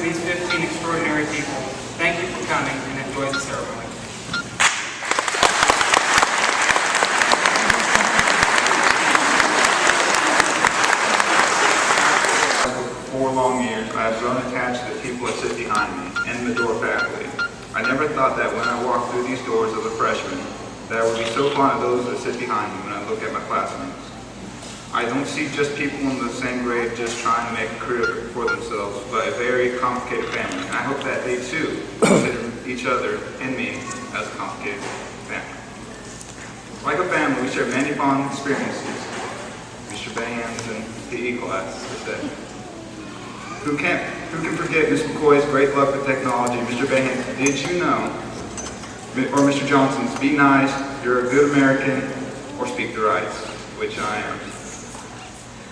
these 15 extraordinary people, thank you for coming and enjoy the ceremony. 4 long years, I have grown attached to the people that sit behind me and the Medora faculty. I never thought that when I walked through these doors as a freshman, that I would be so fond of those that sit behind me when I look at my classmates. I don't see just people in the same grade just trying to make a career for themselves, but a very complicated family. And I hope that they too consider each other and me as a complicated family. Like a family, we share many fond experiences. Mr. Bands and PE class, as I said. Who can forget Ms. McCoy's great love for technology? Mr. Bands, did you know? Or Mr. Johnson's, be nice, you're a good American, or speak the rights, which I am.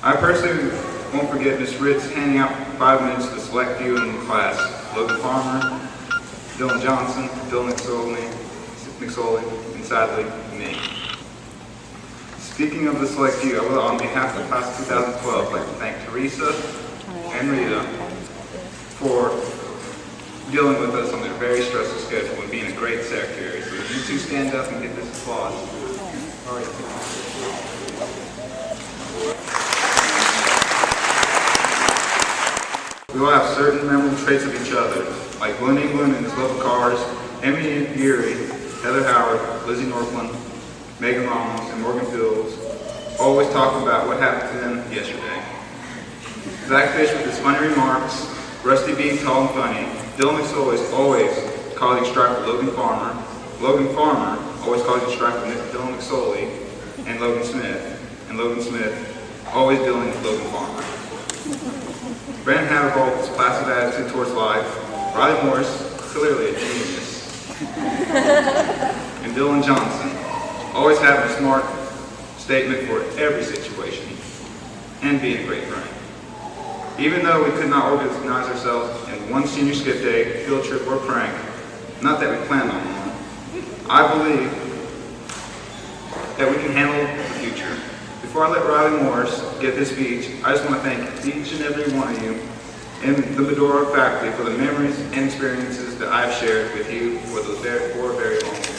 I personally won't forget Ms. Ritz handing out 5 minutes to select few in the class. Logan Farmer, Dylan Johnson, Dylan McSoley, and sadly, me. Speaking of the select few, I will, on behalf of the class of 2012, like to thank Teresa and Rita for dealing with us on their very stressful schedule and being a great secretary. So if you two stand up and get this applause. All right. We all have certain memorable traits of each other, like Glen England and his love of cars, Emy Heather Howard, Lizzy Norklun, Meagan Ramos, and Morgan Fields, always talking about what happened to them yesterday. Zack Fish with his funny remarks, Rusty being tall and funny, Dylan McSoley is always causing strife with Logan Farmer, Logan Farmer always causing strife with Dylan McSoley and Logan Smith always dealing with Logan Farmer. Branden Hattabaugh with his placid attitude towards life, Riley Morris, clearly a genius, and Dylan Johnson always having a smart statement for every situation and being a great friend. Even though we could not organize ourselves in one senior skip day, field trip, or prank, not that we planned on one, I believe that we can handle the future. Before I let Riley Morris give his speech, I just want to thank each and every one of you and the Medora faculty for the memories and experiences that I've shared with you for those 4 very long years.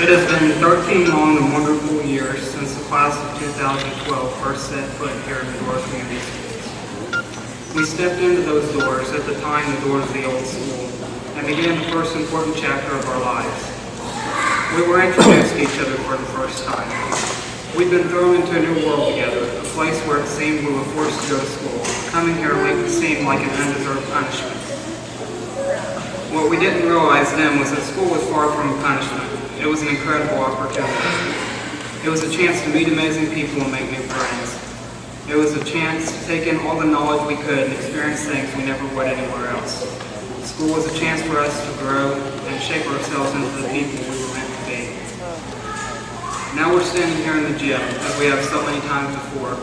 It has been 13 long and wonderful years since the class of 2012 first set foot here in Medora Community Schools. We stepped into those doors, at the time the doors of the old school, and began the first important chapter of our lives. We were introduced to each other for the first time. We'd been thrown into a new world together, a place where it seemed we were forced to go to school. Coming here seemed like an undeserved punishment. What we didn't realize then was that school was far from a punishment. It was an incredible opportunity. It was a chance to meet amazing people and make new friends. It was a chance to take in all the knowledge we could and experience things we never would anywhere else. School was a chance for us to grow and shape ourselves into the people we were meant to be. Now we're standing here in the gym, as we have so many times before.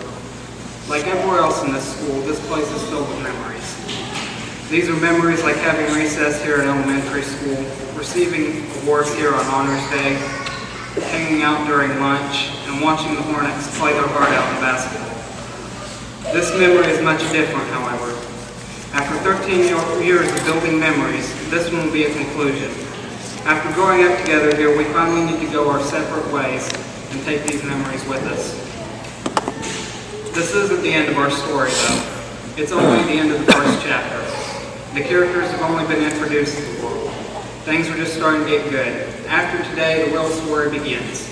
Like everywhere else in this school, this place is filled with memories. These are memories like having recess here in elementary school, receiving awards here on Honors Day, hanging out during lunch, and watching the Hornets play their heart out in basketball. This memory is much different, however. After 13 years of building memories, this one will be a conclusion. After growing up together here, we finally need to go our separate ways and take these memories with us. This isn't the end of our story, though. It's only the end of the first chapter. The characters have only been introduced to the world. Things are just starting to get good. After today, the real story begins.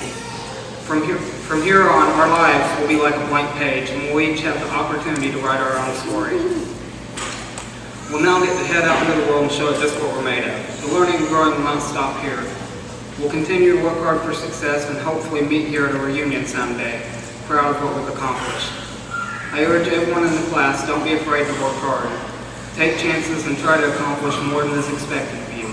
From here on, our lives will be like a blank page, and we'll each have the opportunity to write our own story. We'll now get to head out into the world and show it just what we're made of. The learning and growing will not stop here. We'll continue to work hard for success and hopefully meet here at a reunion someday, proud of what we've accomplished. I urge everyone in the class, don't be afraid to work hard. Take chances and try to accomplish more than is expected of you.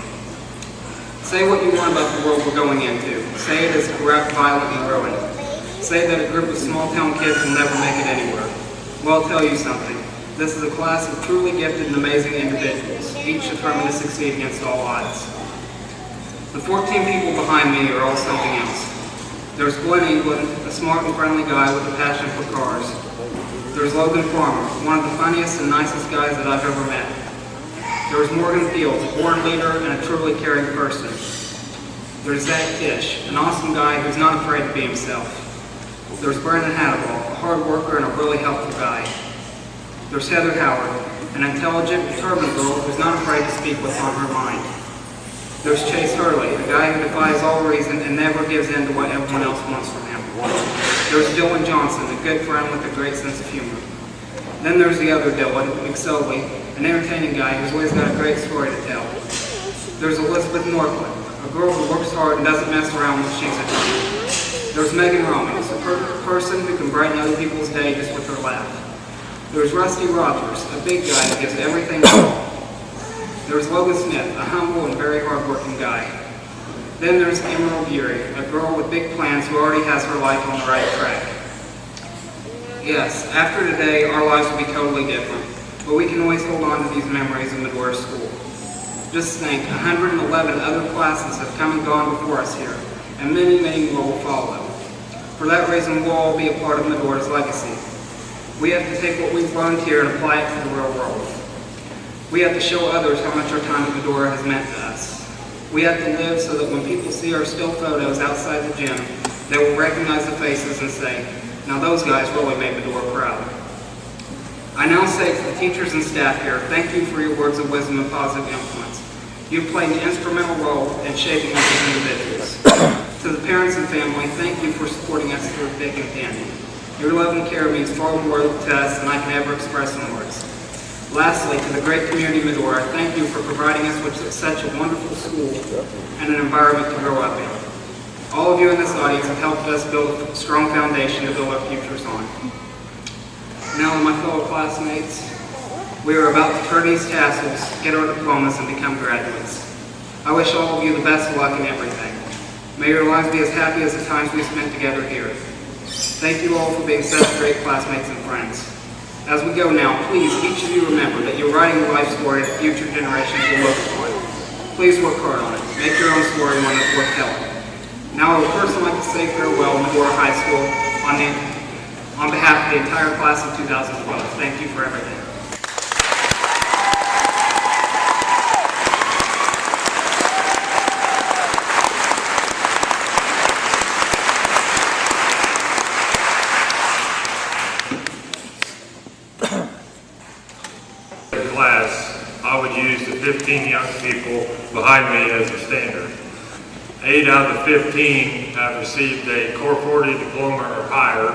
Say what you want about the world we're going into. Say it is corrupt, violent, and ruined. Say that a group of small-town kids will never make it anywhere. Well, I'll tell you something. This is a class of truly gifted and amazing individuals, each determined to succeed against all odds. The 14 people behind me are all something else. There's Glen England, a smart and friendly guy with a passion for cars. There's Logan Farmer, one of the funniest and nicest guys that I've ever met. There's Morgan Fields, a born leader and a truly caring person. There's Zack Fish, an awesome guy who's not afraid to be himself. There's Branden Hattabaugh, a hard worker and a really helpful guy. There's Heather Howard, an intelligent, determined girl who's not afraid to speak what's on her mind. There's Hurley, a guy who defies all reason and never gives in to what everyone else wants from him. There's Dylan Johnson, a good friend with a great sense of humor. Then there's the other Dylan, McSoley, an entertaining guy who's always got a great story to tell. There's Lizzy Norklun, a girl who works hard and doesn't mess around when she's at home. There's Meagan Ramos, a person who can brighten other people's day just with her laugh. There's Rusty Rogers, a big guy who gives everything to all. There's Logan Smith, a humble and very hard-working guy. Then there's Emy, a girl with big plans who already has her life on the right track. Yes, after today, our lives will be totally different, but we can always hold on to these memories of Medora School. Just think, 111 other classes have come and gone before us here, and many, many more will follow. For that reason, we'll all be a part of Medora's legacy. We have to take what we've learned here and apply it to the real world. We have to show others how much our time at Medora has meant to us. We have to live so that when people see our still photos outside the gym, they will recognize the faces and say, now those guys really made Medora proud. I now say to the teachers and staff here, thank you for your words of wisdom and positive influence. You've played an instrumental role in shaping us as individuals. To the parents and family, thank you for supporting us through thick and thin. Your love and care means far more to us than I can ever express in words. Lastly, to the great community of Medora, thank you for providing us with such a wonderful school and an environment to grow up in. All of you in this audience have helped us build a strong foundation to build our futures on. Now, my fellow classmates, we are about to turn these tassels, get our diplomas, and become graduates. I wish all of you the best of luck in everything. May your lives be as happy as the times we spent together here. Thank you all for being such great classmates and friends. As we go now, please, each of you remember that you're writing a life story that future generations will look upon. Please work hard on it. Make your own story one that's worth telling. Now I would personally like to say farewell to Medora High School on behalf of the entire class of 2012. Thank you for everything. class, I would use the 15 young people behind me as a standard. 8 out of the 15 have received a Core 40 diploma or higher.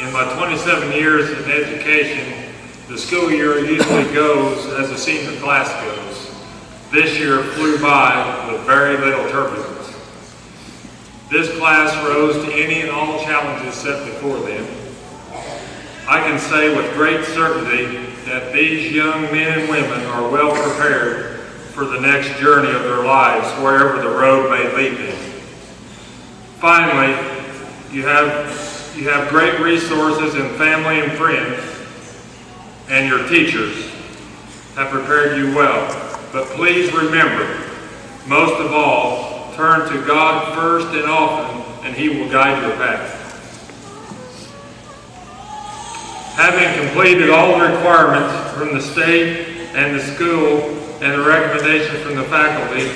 In my 27 years in education, the school year usually goes as the senior class goes. This year flew by with very little turbulence. This class rose to any and all challenges set before them. I can say with great certainty that these young men and women are well prepared for the next journey of their lives, wherever the road may lead them. Finally, you have great resources in family and friends, and your teachers have prepared you well. But please remember, most of all, turn to God first and often, and He will guide your path. Having completed all the requirements from the state and the school and the recommendations from the faculty,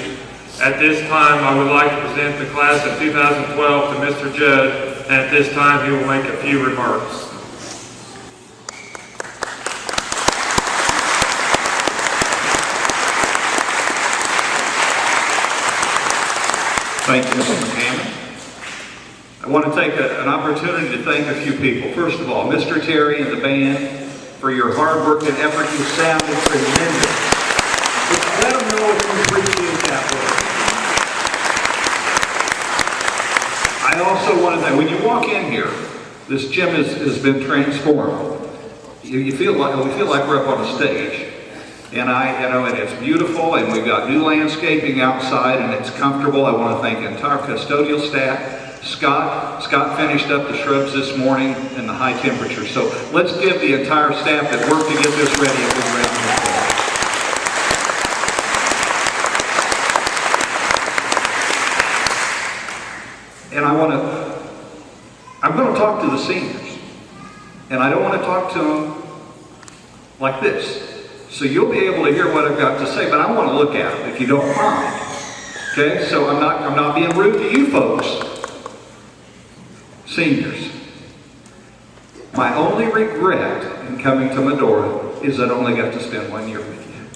at this time I would like to present the class of 2012 to Mr. Judd, and at this time he will make a few remarks. Thank you, Mr. McCammon. I want to take an opportunity to thank a few people. First of all, Mr. Terry and the band for your hard work and effort. You sounded tremendous. But let them know if you appreciate that work. I also want to know, when you walk in here, this gym has been transformed. We feel like we're up on a stage. And and it's beautiful, and we've got new landscaping outside, and it's comfortable. I want to thank the entire custodial staff. Scott finished up the shrubs this morning in the high temperature. So let's give the entire staff that worked to get this ready a big round of applause. And I'm going to talk to the seniors. And I don't want to talk to them like this. So you'll be able to hear what I've got to say, but I want to look at them, if you don't mind. Okay, so I'm not being rude to you folks. Seniors. My only regret in coming to Medora is I only got to spend 1 year with you.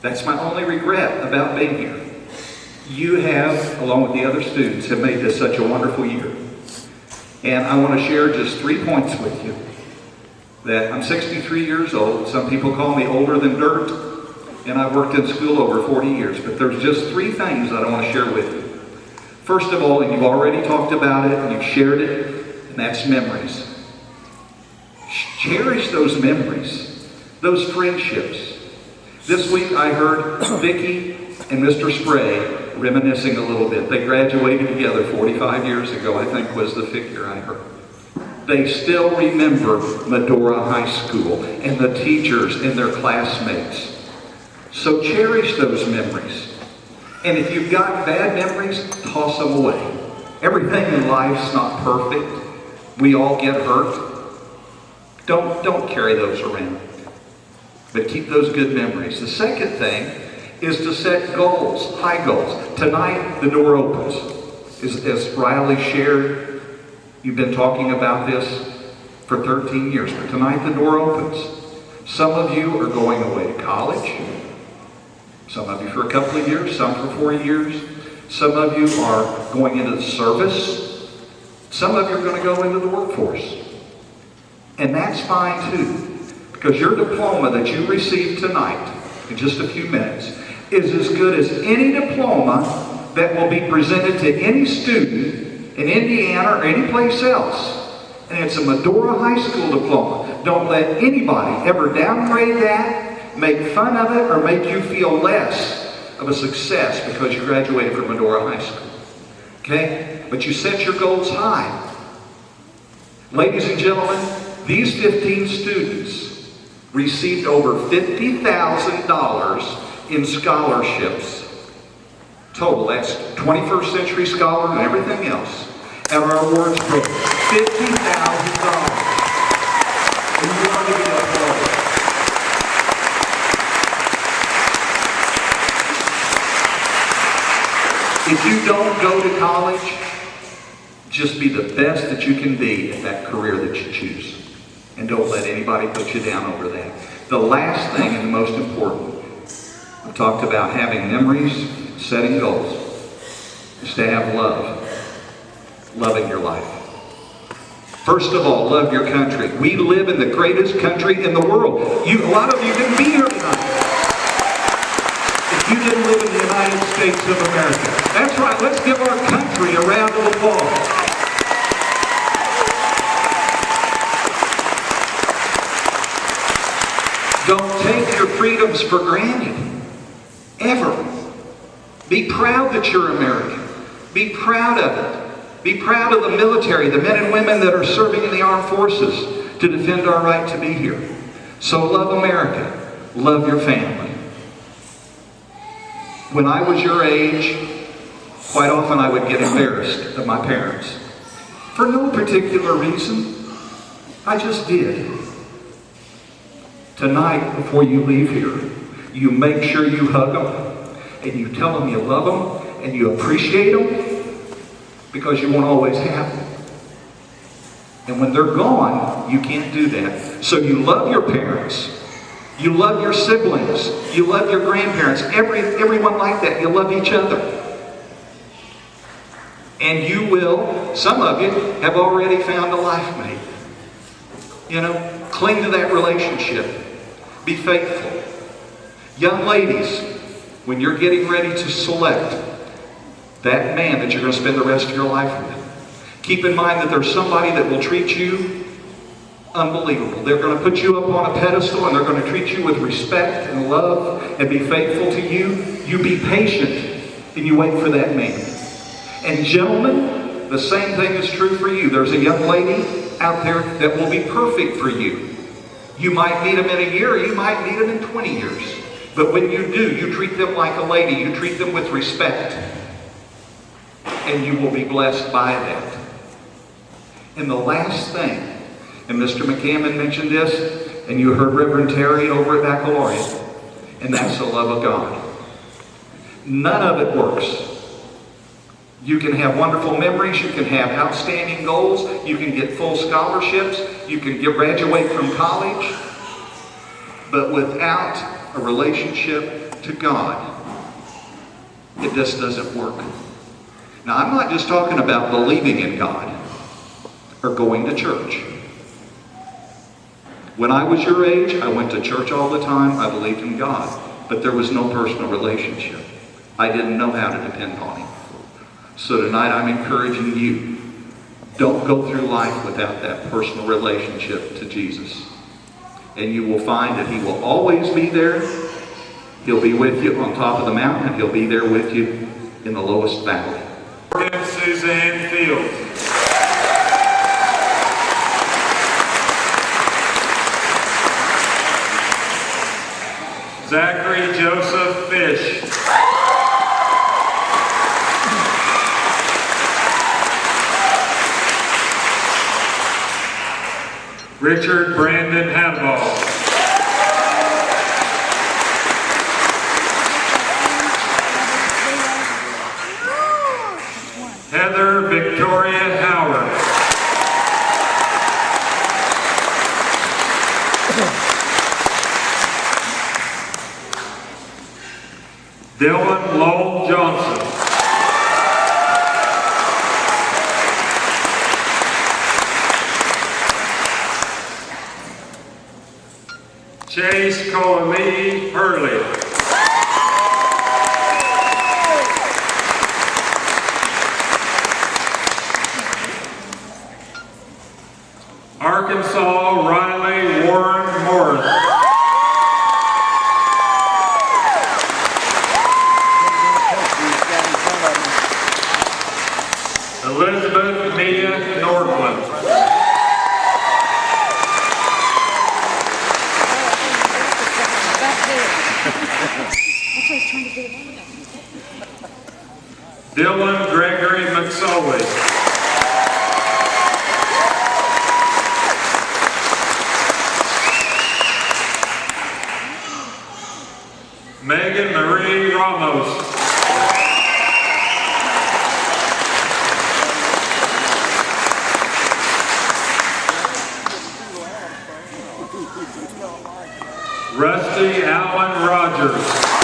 That's my only regret about being here. You have, along with the other students, have made this such a wonderful year. And I want to share just 3 points with you. That I'm 63 years old. Some people call me older than dirt, and I've worked in school over 40 years. But there's just 3 things that I want to share with you. First of all, and you've already talked about it, and you've shared it, and that's memories. Cherish those memories, those friendships. This week I heard Vicki and Mr. Spray reminiscing a little bit. They graduated together 45 years ago, I think was the figure I heard. They still remember Medora High School and the teachers and their classmates. So cherish those memories. And if you've got bad memories, toss them away. Everything in life's not perfect. We all get hurt. Don't carry those around. But keep those good memories. The second thing is to set goals, high goals. Tonight, the door opens. As Riley shared, you've been talking about this for 13 years, but tonight the door opens. Some of you are going away to college. Some of you for a couple of years, some for 4 years. Some of you are going into the service. Some of you are going to go into the workforce. And that's fine too, because your diploma that you receive tonight, in just a few minutes, is as good as any diploma that will be presented to any student in Indiana or any place else. And it's a Medora High School diploma. Don't let anybody ever downgrade that, make fun of it, or make you feel less of a success because you graduated from Medora High School. Okay? But you set your goals high. Ladies and gentlemen, these 15 students received over $50,000 in scholarships. Total, that's 21st Century Scholar and everything else. And our awards broke $50,000. And you want to get applauded. If you don't go to college, just be the best that you can be at that career that you choose. And don't let anybody put you down over that. The last thing and the most important, I've talked about having memories, setting goals, is to have love. Loving your life. First of all, love your country. We live in the greatest country in the world. A lot of you didn't be here tonight if you didn't live in the United States of America. That's right, let's give our country a round of applause. Don't take your freedoms for granted, ever. Be proud that you're American. Be proud of it. Be proud of the military, the men and women that are serving in the armed forces to defend our right to be here. So love America. Love your family. When I was your age, quite often I would get embarrassed of my parents. For no particular reason. I just did. Tonight, before you leave here, you make sure you hug them and you tell them you love them and you appreciate them, because you won't always have them. And when they're gone, you can't do that. So you love your parents. You love your siblings. You love your grandparents. Everyone like that. You love each other. And you will, some of you have already found a life mate. You know, cling to that relationship. Be faithful. Young ladies, when you're getting ready to select that man that you're going to spend the rest of your life with, keep in mind that there's somebody that will treat you unbelievable. They're going to put you up on a pedestal and they're going to treat you with respect and love and be faithful to you. You be patient and you wait for that man. And gentlemen, the same thing is true for you. There's a young lady out there that will be perfect for you. You might meet them in a year, you might meet them in 20 years. But when you do, you treat them like a lady. You treat them with respect. And you will be blessed by that. And the last thing, and Mr. McCammon mentioned this, and you heard Reverend Terry over at Baccalaureate, and that's the love of God. None of it works. You can have wonderful memories, you can have outstanding goals, you can get full scholarships, you can graduate from college, but without a relationship to God, it just doesn't work. Now, I'm not just talking about believing in God or going to church. When I was your age, I went to church all the time. I believed in God, but there was no personal relationship. I didn't know how to depend on Him. So tonight I'm encouraging you, don't go through life without that personal relationship to Jesus. And you will find that He will always be there. He'll be with you on top of the mountain, and He'll be there with you in the lowest valley. Suzanne Fields. Zachary Joseph Fish. Richard Branden Hattabaugh. Heather Victoria Howard. Dylan Lowell Johnson. Chase Coley Hurley. Arkansas Riley Warren Morris. Elizabeth Meagan Norklun. Dylan Gregory McSoley. Meagan Ramos. Rusty Allen Rogers.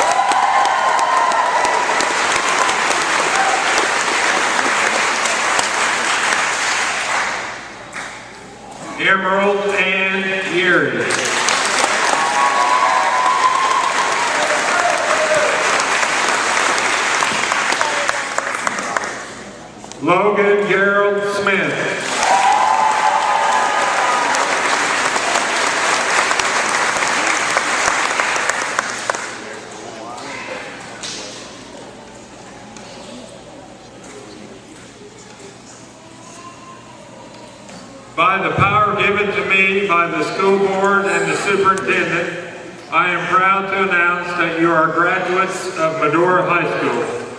Emerald Ann Erie. Logan Gerald Smith. By the power given to me by the school board and the superintendent, I am proud to announce that you are graduates of Medora High School.